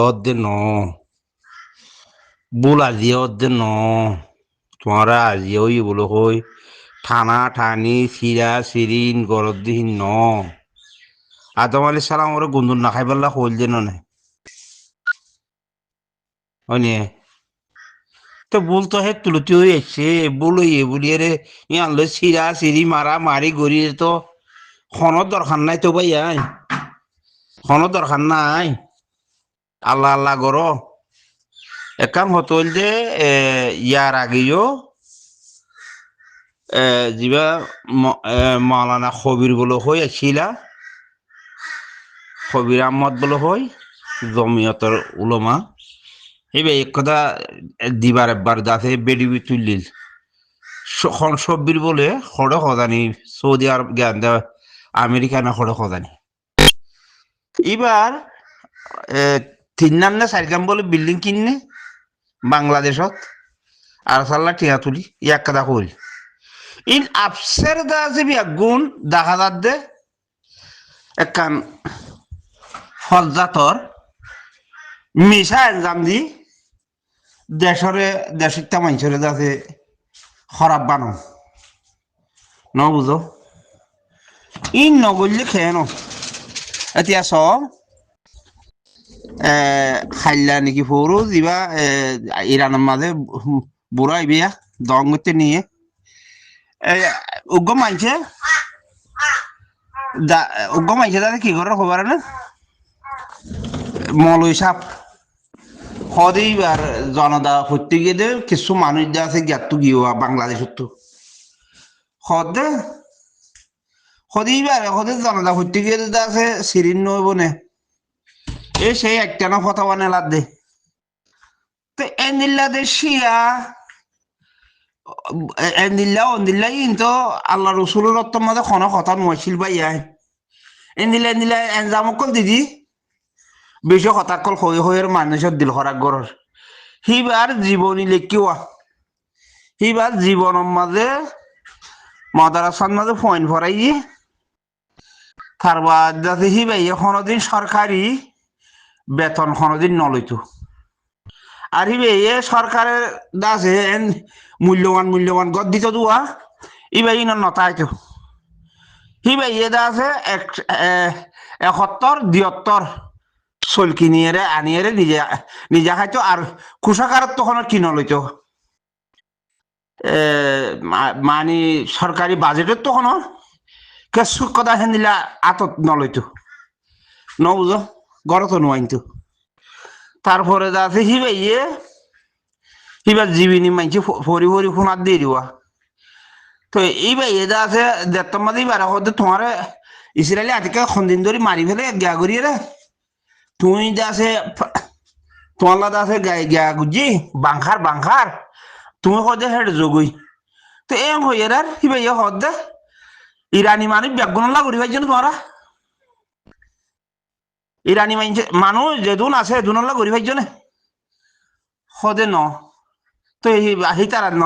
Odde no, bula di odde no, tomorrow azi oi bolo hoi, thana thani sira sirin goroddi no. Adam alayhis salam ore gundun na khayballa khol deno ne. Onie. তো ভুল তো হে তুলতে হয়েছে বলো এ বলি রে ইয়ানলে সিরা সিরি মারা মারি গড়ি তো খনর দরকার নাই তো ভাই আই খনর দরকার নাই আল্লাহ আল্লাহ করো একাম হতল যে ইয়ার আগেও যিবা মাওলানা খবির বলো হই আসিলা খবির আহমদ বলো হই জমিয়তর উলমা এবার এক কথা দিবার একবার দাসে বেডিবি তুললিল সব্বির বলে খড়ে খদানি সৌদি আরব জ্ঞান দেওয়া আমেরিকা না খড়ে খদানি এবার 3 নাম না 4 গ্রাম বলে বিল্ডিং কিনে বাংলাদেশত আর সাল্লা টিয়া তুলি এক কথা কইল ইন আফসের দা যে গুণ দেখা যাচ্ছে একখান ফলজাতর মিশা এনজাম দি দেশিতা মানুষের যাতে খরাব বানো ন বুঝো ইন নগরলে খেয়ে ন এতিয়া চ খাইলা নাকি ফোরো যিবা ইরানের মাঝে বুড়া আইবিয়া দং করতে নিয়ে উগ্র মানছে দাদা কি করে খবর না মলই সাপ হদিবার জনতা হতে গিয়ে কিছু মানুষ আছে জ্ঞাত গিয়ে বাংলাদেশত তো হদে হদিবার হদে জনতা হতে গিয়ে আছে সিরিন নই বনে এ সেই একটা না কথা বানে লাদ দে তো এনিল্লা দে শিয়া এনিল্লা কিন্তু আল্লাহ রসুলের রত্তর মাঝে কোনো কথা নয়ছিল ভাইয়া এনিল্লা এনজামকল দিদি বেশি হতাকল হয়ে মানুষের দিল হরাক গরর হিবার জীবনী লেখিওয়া হিবার জীবনের মাঝে মাদ্রাসার মাঝে পয়েন্ট ভরাই তারপর যাতে হিবাই কোনোদিন সরকারি বেতন কোনোদিন নলইতো আর হিবে এ সরকারের দাসে মূল্যবান গদ দিত দুয়া ইবাই ইন নতাইতো হিবাই এ দাসে 71 চলকি নিয়ে আনিয়ে নিজে খাইতো আর কুষাকারত তখন কিনে লইতো মানে সরকারি বাজেটের তখন কেসু কথা হেন্দিলা আতত নলইতো নবুঝো গড়ত নোয়াইতো তারপরে যাচ্ছে হিবার জীবিনী মানছি ফরি ফোনার দিয়ে দিবা তো এইবার এদা আছে দেড়টার মাঝে এবার হয়তো তোমার ইসরায়েলি আজকে সন্দিন ধরে মারি ফেলে গা করিয়ে রে তুমি আছে তোমার লাদা আছে গা গুজি বাংখার তুমি হদে হেড যোগই তো এম হয়ে আর হিবাই হদে ইরানি মানুষ ব্যাগুনলা করি ভাই তোমারা ইরানি মানুষ যেদুন আছে দুনলা করি ভাই জনে হদে ন তো তারা ন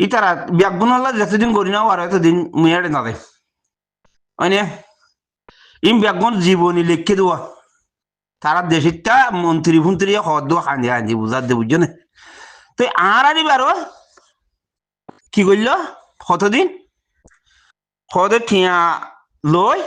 ইতারা ব্যাগুনলা যতদিন করি নাও আর এতদিন মুয়ারে না দেয় মানে ইম ব্যাগুন জীবনী লিখে দেওয়া তারা দেশিটা মন্ত্রী ফুন্ত্রী হদ হাঁজি বুঝার দে বুঝছো না তো আর বারো কি করল কতদিন হদে ঠিয়া লই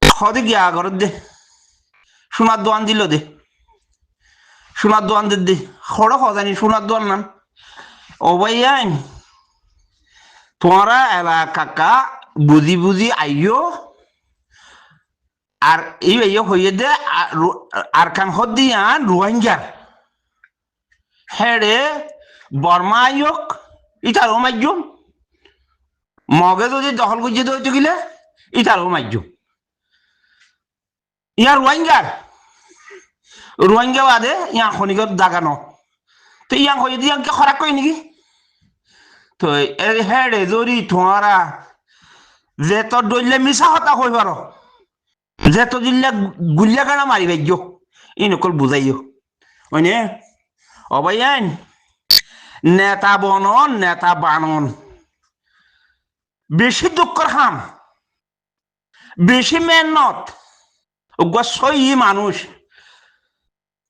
হদে গিয়া ঘর দে সোনার দোয়ান দিল দে সোনার দোয়ান দে খড় হজানি সোনার দোয়ান নাম ও ভাইয়া তোমরা এলাকা বুঝি আইও আর এই হয়ে দে আর কান হদিয়ান রোহিঙ্গার হেড়ে বর্মা আয়োগ ইটার মাইজুম মগে যদি দখল করছে তো গিলে ইটার মাইজুম ইয়ার রোহিঙ্গা বাদে ইয়া খনিকর দাগানো তো ইয়াং হয়ে দিয়ে ইয়াংকে খরাক কই নাকি তো হেড়ে যদি তোমারা যে তোর দইলে মিশা হতা হই পারো যে তো দিল্লা গুল্লা কানা মারি ভাইজো ইনকল বুঝাইও ওইনে অবাইন নেতা বনন নেতা বানন বেশি দুঃখর হাম বেশি মেহনত সই মানুষ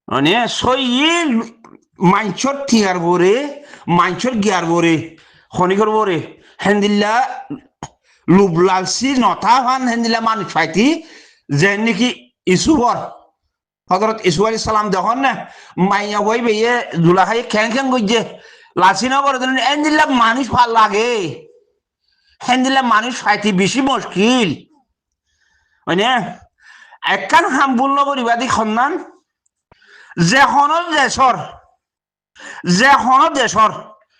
মানে সই মাঞ্চর থিয়ার বরে মাঞ্চর গিয়ার বরে খনিকর বরে হেন্দিল্লা লুবলালসি নথা ফান হেন্দিল্লা মানুষ ফাইতি যে নাকি ইসুবর হজরত ইসু আলী সালাম দেখুন না মাইয়া বই বেয়ে জুলা খাই খেং খেং গইছে লাসি না বলে হেন্দিল্লা মানুষ ভাল লাগে হেন্দিল্লা মানুষ ফাইতি বেশি মুশকিল মানে একখান হাম্বুল নগরীবাদী সন্ধান যেখন দেশর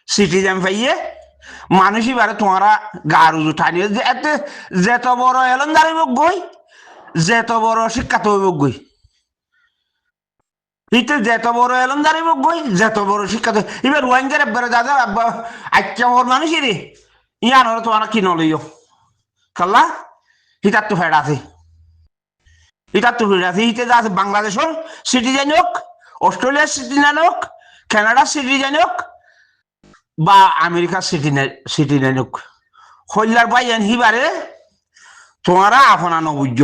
সিটিজেন পাইয়ে মানুষই বারে তোমারা গার উঠানি যেত বড় এলন দাঁড়িব গই যেত বড় শিক্ষা তৈব গই ইতে যেত বড় এলন দাঁড়িব গই যেত বড় শিক্ষা এবার রোহিঙ্গার বেড়ে দাদা আচ্ছা বড় মানুষই রে ইয়ানোর তোমারা কি নলইও কাল্লা হিতার তো ফেড আছে এটা তো হিতে আছে বাংলাদেশের সিটিজেন হোক অস্ট্রেলিয়ার সিটিজেন হোক কানাডার সিটিজেন হোক বা আমেরিকার সিটিজেন হোক হইলার বাইন হিবারে তোমারা আপনা নবুঝ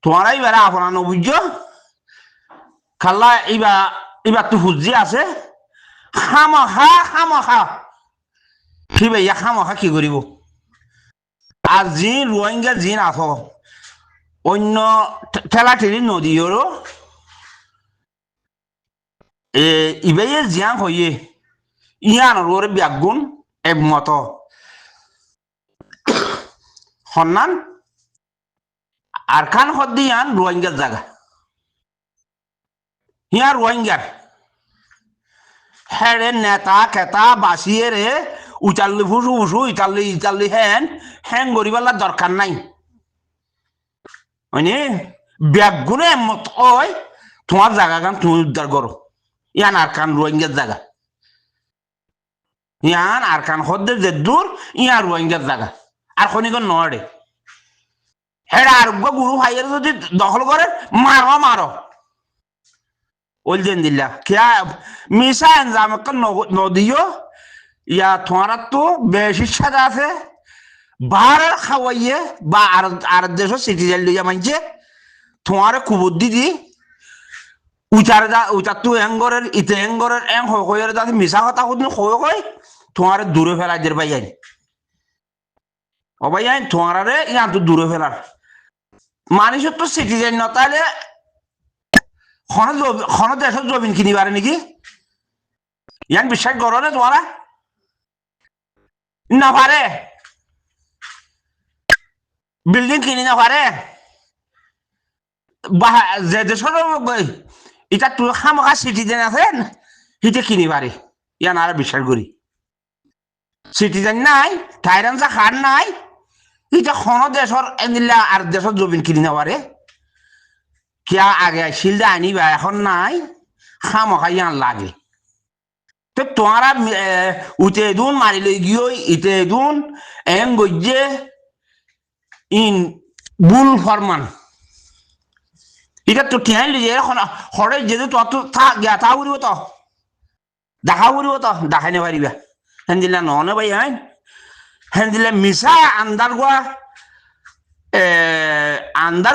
তোমারা এবারে আপনা নবুঝ খাল্লা এবার তো হুজি আছে খামখা কি ভাইয়া খামখা কি করিব আর জিন রোহিঙ্গা জিন আস অন্য ঠেলাঠেলি নদীরও ইবাই জিয়াং হইয়ে ইয়ানোর ওরে ব্যাগুন একমত সন্ধান আর খান হদ্দি ইয়ান রোহিঙ্গার জায়গা হিয়া রোহিঙ্গার হেরে নেতা খেতা বাসিয়ে রে উচাল্লি ফুসু ফুসু ইতাল্লি হ্যাং গরিবালার দরকার নাই মানে ব্যাগুনে এমত হয় তোমার জায়গা গান তুমি উদ্ধার করো ইয়ান আর খান রোহিঙ্গার জায়গা ইয়ান আর খান হদ্দের যে দূর ইয়ার রোহিঙ্গার জায়গা আর খনিকন নড়ে হেরা আর গুরু ভাইয়ের যদি দখল করে মারো ওই দিন দিল্লা খেয়া মিশা এনজাম নদীও ইয়া তোমার তো বেশি সাজা আছে বাহার খাওয়াইয়ে বা আর দেশের সিটিজেন লইয়া মানছে তোমার কুবুদ্ধি দি উচার তো এঙ্গরের ইতে এঙ্গরের এং হয়ে যাতে মিশা কথা কোনদিন হয়ে তোমার দূরে ফেলাই দের ভাই আইন ও ভাই আইন তোমার ইয়ান তো দূরে ফেলার মানুষের তো সিটিজেন ন তাহলে খন দেশের জমিন কিনিবারে নাকি ইয়ান বিশ্বাস করো না তোমারা না পারে বিল্ডিং কিনি না পারে যে দেশের এটা তুই খামখা সিটিজেন আছেন হিতে কিনি পারে ইয়ান আর বিশ্বাস করি সিটিজেন নাই টাইরানসা খার নাই এটা খন দেশের এনিলা আর দেশের জমিন কিনি না পারে কিয়া আগে শিলদা আনিবা এখন নাই খামখা ইয়ান লাগে তো তোমারা উঠে দুন মারি লই গিয়ে ইতে দুন এং গজ্জে ইন বুল ফরমান এটা তো ঠেয়াই লিজে এখন হরে যেহেতু তত গিয়া তা উড়িব তো দেখা উড়িব তো দেখাই নে পারিবা হেন দিলা নহনে ভাই হ্যাঁ হেন দিলে মিশা আন্দার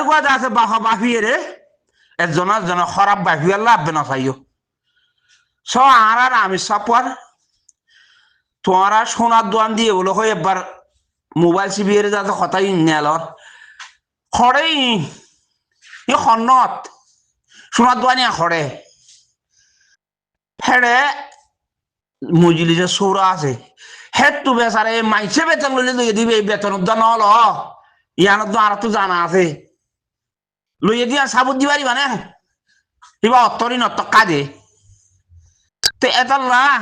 গুয়া আছে বাফিয়ে রে একজন খারাপ বাফিয়ে লাভবে না চাইও স আর আমি সাপার তোমারা সোনার দোয়ান দিয়ে বলো হয় একবার মোবাইল চিবিয়ে যাতে কথাই নেলর খড়েই ই খন্নত সোনার দোয়ানি খড়ে হেড়ে মজুলি যে সৌরা আছে হেড তো বেচারে মাইছে বেতন লইলে লইয়ে দিবে এই বেতন উদ্যান নহল ইয়ানত তো আর তো জানা আছে লইয়ে দিয়া সাবুত দিবারি মানে এবার অত্তরি নটকা দে তো এটা না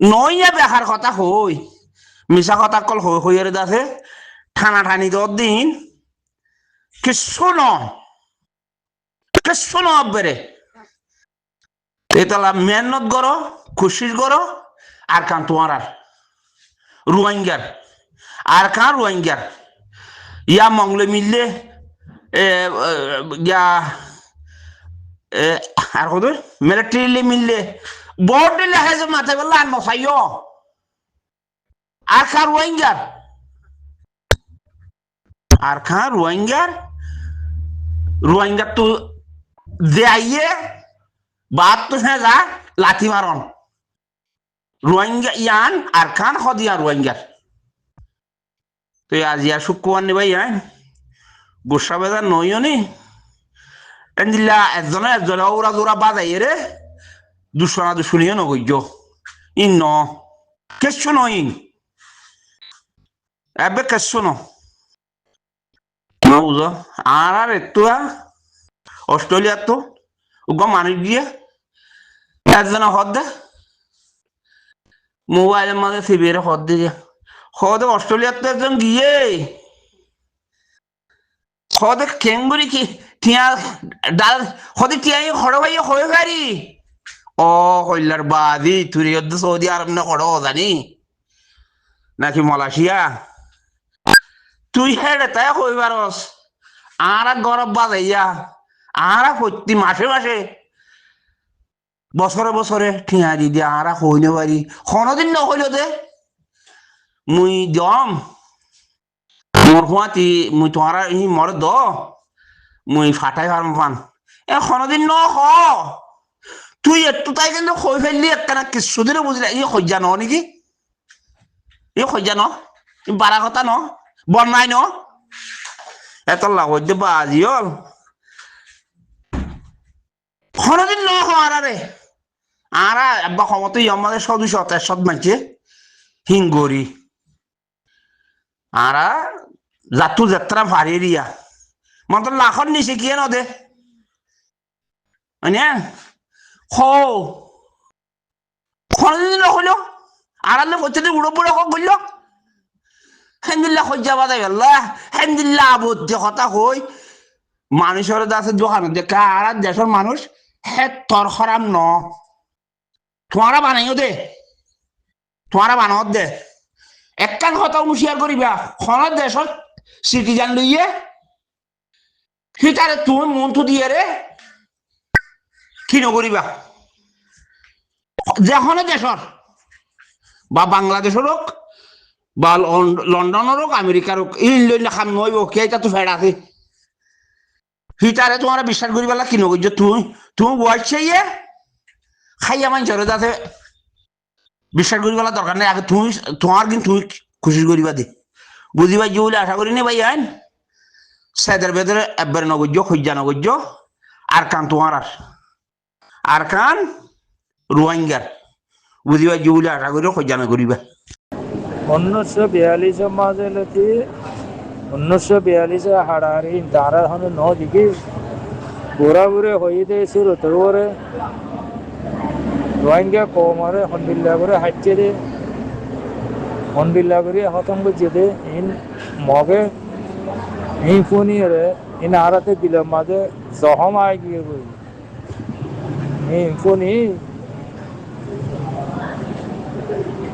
নইয়া বেকার কথা হই মিশা কথা কল হইয়ের আছে ঠানা ঠানি দিন কিছু বেড়ে এতলা মেহনত করো খুশির করো আর কান তোমার আর রোহিঙ্গার আর কান রোহিঙ্গার ইয়া মংলে মিললে ইয়া আর কত মিলিটারি মিললে বোর্ড দিলে হেজে মাথা বেলা আর নসাইও আর কার রোহিঙ্গার আর খান রোহিঙ্গার তো যে আইয়ে বাদ তো হ্যাঁ যা লাথি মারন রোহিঙ্গা ইয়ান আর খান হদিয়া রোহিঙ্গার তো আজ ইয়া শুক্রবার নি ভাই হ্যাঁ গোসা বেজার নইও নি এনজিল্লা একজনে ওরা জোরা বাজাই রে দুশনা দুশুনিও নগৈজ ইন ন কেসছো নই এবে কেসছো ন বুঝো আর একটু অস্ট্রেলিয়ার তো ওগো মানুষ দিয়ে একজনে হদ দে মোবাইলের মাঝে সিবিএর হদ দিয়ে হদে অস্ট্রেলিয়ার তো একজন গিয়ে হদে কেঙ্গুরি কি টিয়া ডাল হদে টিয়াই হড় ভাইয়া হয়ে পারি ও হইলার বাদি তুই সৌদি আরব না হড় জানি নাকি মালয়েশিয়া তুই হেডে তাই হই পারস আর গরব বাজাইয়া আর প্রতি মাসে মাসে বছরে বছরে ঠিয়া দি দিয়া আর হইনে পারি কোনদিন নহইল দে মুই দম মোর হুয়াতি মুই তোমার ই মর দ মুই ফাটাই পারম পান এ কোনদিন ন হ তুই একটু তাই কিন্তু হই ফেললি একটা কিছু দিনে বুঝলি ই হইজা ন নাকি ই হইজা ন বারা কথা ন বন্যাই ন এত লাভ হইতে বাজি হল কোনদিন ন হ আরে আর আব্বা ক্ষমতা আমাদের সদস্য সদ মানছে হিঙ্গরি আর জাতু যাত্রা ভারি রিয়া মত লাখর নিচে কি ন দে কোনদিন হইল আর হচ্ছে উড়ো পুড়ো বলল হেন্দিল্লা হজ্জা বাদাই আল্লাহ হেন্দিল্লা আবদ্ধ কথা হই মানুষের দাসের দোকান দেখা আর দেশের মানুষ হে তর খরাম ন তোমারা বানাইও দে তোমারা বানাও দে একখান কথা হুঁশিয়ার করিবা খনত দেশত সিটিজেন লইয়ে সিটারে তুমি মনটো দিয়ে রে কি নকরিবা যেখনে দেশর বা বাংলাদেশের হোক বা লন্ডনের হোক আমেরিকার হোক ইংল্যান্ড খান নইব কেইটা তো ফেড় আছে সিটারে তোমার বিশ্বাস করিবা কি নকরিজ তুমি বয়সে খাইয়া মানুষের যাতে বিশ্বাস করিবা দরকার নেই আগে তুমি তোমার কিন্তু তুমি খুশি করিবা দে বুঝিবা যে বলে আশা করি নি ভাই আইন সেদের বেদের একবারে নগর্য খৈজা নগর্য আর কান তোমার আর কান রোহিঙ্গার বুঝিবা যে বলে আশা করি খৈজা নগরিবা 1942 মাঝে 1942 হাড়াহাড়ি তারা হন নদিকে ঘোরাঘুরে হয়ে দিয়েছিল তোরে রোহিঙ্গা কমারে হন্ডিল্লা করে হাঁটছে দে হন্ডিল্লা করে হতম করছে দে ইন মগে এই ফোনিয়ে ইন আরাতে দিলাম মাঝে জহম আয় গিয়ে বই এই ফোনি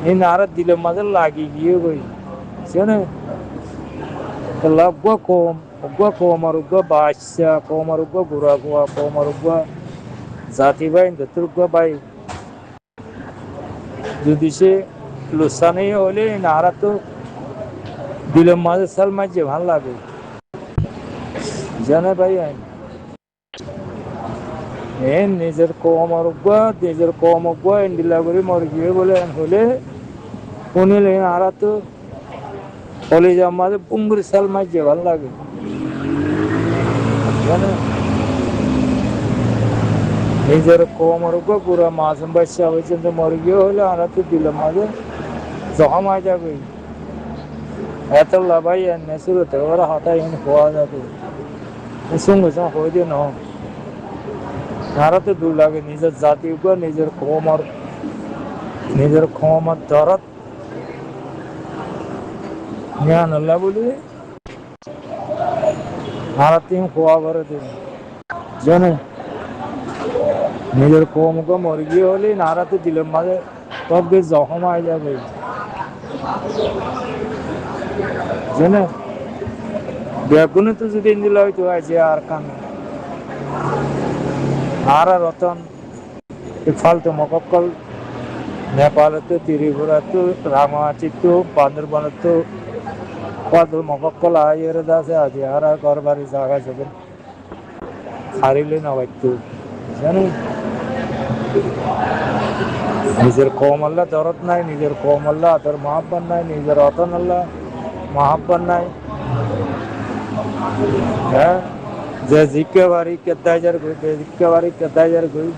ইন আরাত দিলাম মাঝে লাগি গিয়ে বই শোনে লাভবা কম আর উগ্র বাচ্চা কম আর উগ্র ঘোরা গোয়া কম আর উগ্র জাতি ভাই দত্তরুগ্র ভাই যদি সে লুসানি হলে নারা তো দিলের মাঝে সাল মাঝে ভাল লাগে জানে ভাই আইন নিজের কম আর নিজের কম দিলা করে মর গিয়ে বলে হলে শুনিলে নারা তো কলেজের মাঝে পুঙ্গুরি সাল মাঝে ভাল লাগে জানে নিজের কমর পুরা মাছ বাচ্চা হয়েছে মর গিয়ে হলে আর তো দিলাম মাঝে জখম হয়ে যাবে এত লাভাই এনে শুরু থেকে ওরা হঠাৎ এনে হওয়া যাবে সঙ্গে সঙ্গে হয়ে দিয়ে ন তারা তো দূর লাগে নিজের জাতি নিজের ক্ষমার দরদ জ্ঞান আল্লাহ বলি হারা তিন খোয়া ভরে দিন জানে নিজের কমকে মরে গিয়ে হলে নারাতে দিলেন মাঝে তবে জখম হয়ে যাবে জানে বেগুনে তো যদি দিলে হয়তো আছে আর কান আর রতন ফালতু মকক্কল নেপালে তো ত্রিপুরা তো রাঙামাটি তো বান্দরবানে তো কত মকক্কল আয়ের দাসে আছে আর ঘর বাড়ি জায়গা যাবে হারিলে না একটু জানি নিজের কম আল্লাহ দরদ নাই, নিজের কম আল্লাহ তোর মহাব্বান নাই, নিজের অতন আল্লাহ মহাব্বান নাই। হ্যাঁ, যে জিজ্ঞাবারি কেদাইজার গই, যে জিজ্ঞাবারি কেদাইজার গই,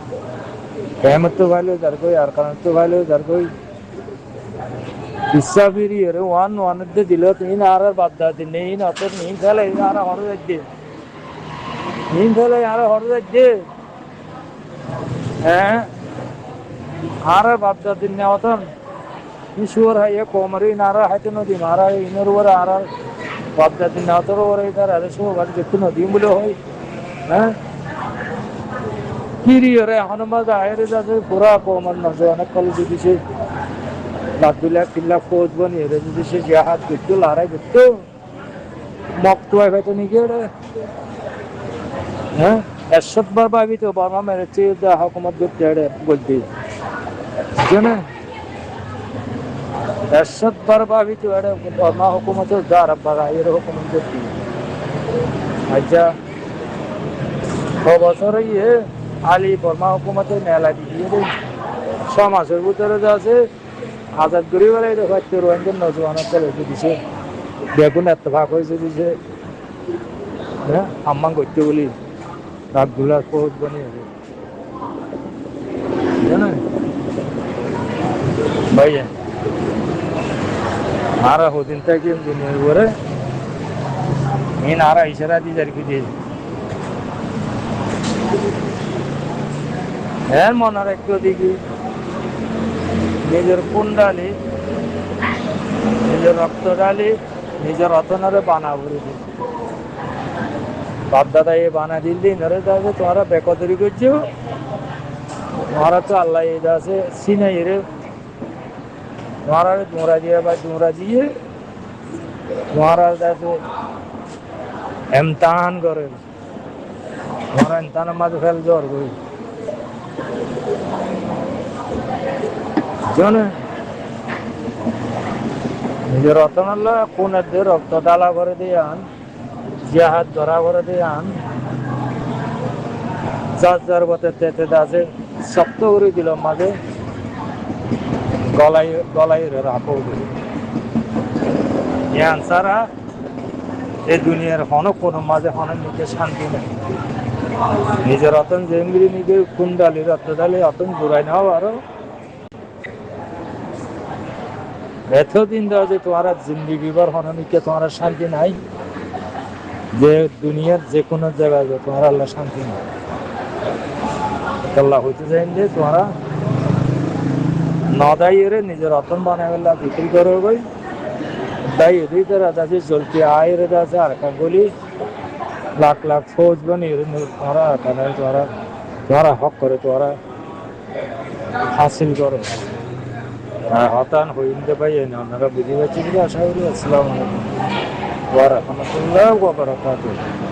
কেমত তো ভালো যার গই আর কারণ তো ভালো যার গই ইচ্ছাবিরি এর ওয়ান দিল তিন আর বাদ দিন নেই না তোর নিন ফেলে আর হর যাচ্ছে, নিন ফেলে আর হর যাচ্ছে। হ্যাঁ, আর বাদ দিন নেওয়াতন ईश्वर है ये कोमरी नारा है तो नदी मारा है इनर वर आरा बाप दिन नातर वर इधर अरसो वर जितु नदी मुले होई हैं किरी रे हनुमा दायरे जासे पूरा कोमर नजो अन कल दिसे लादुला किल्ला खोज बनी रे दिसे जहाद बिट्टू लारा बिट्टू मक्तु है तो निगेड़े हैं एशत बाबा भी तो बाबा मेरे चीज दा हुकूमत गुटेड़े गुद्दी जने এরশাদ বারবাবি তো এটা বর্মা হুকুমতের দ্বার বাগাইয়ের হুকুমত করতে আচ্ছা 6 বছর ইয়ে আলী বর্মা হুকুমতের মেলা দিয়ে দেয় 6 মাসের ভিতরে আছে আজাদ গরিবের দেখতে রোহিঙ্গার নজওয়ানের চলে দিছে বেগুন এতফাক হয়েছে দিছে হ্যাঁ আম্মা করতে বলি রাতগুলার পৌঁছ বানিয়ে জানেন ভাইয়া आरा हो दिन तक ये दुनिया वो रे इन आरा इशारा दी जर की दे है मनार एक तो दिगी निजर पुन डाली निजर रक्त डाली निजर रतनरे बाना भरे दी बाप दादा ये बाना दिल दी नरे दादा तुम्हारा बेकदरी कुछ जो तुम्हारा तो अल्लाह ये दासे सीने ये रे तुम्हारा डूरा दिया भाई डूरा दिए तुम्हारा जैसे इम्तिहान करे तुम्हारा इम्तिहान मत फैल जोर कोई जो ने निजे रतन अल्लाह कौन दे रक्त डाला करे दियान जिहाद धरा करे दियान जार बते तेते दासे सप्त करे दिलो मागे गलाई गलाई रे रापो ये आंसरा ये दुनियार हनो कोनो माजे हनो निजे शांति नहीं निजे रतन जेंगरी निजे कुंडाली रत्न डाली रतन जुराई ना वारो एतो दिन दाजे तुम्हारा जिंदगी भर हनो निजे तुम्हारा शांति नहीं जे दुनियार जे कोनो जगह जो तुम्हारा अल्लाह शांति नहीं अल्लाह होते जाएंगे तुम्हारा नौदाइरे निजे रतन बनावेला बिक्री करो गई दाई री तरह दासे चलती आए रे दासे आरका गोली लाख लाख फौज बनी रे तुम्हारा करने तुम्हारा तुम्हारा हक करे तुम्हारा हासिल करो हतान हो इनके भाई है ना नरा बुद्धि बच्ची की आशा हो रही है। अस्सलाम वालेकुम व रहमतुल्लाहि व बरकातुहू।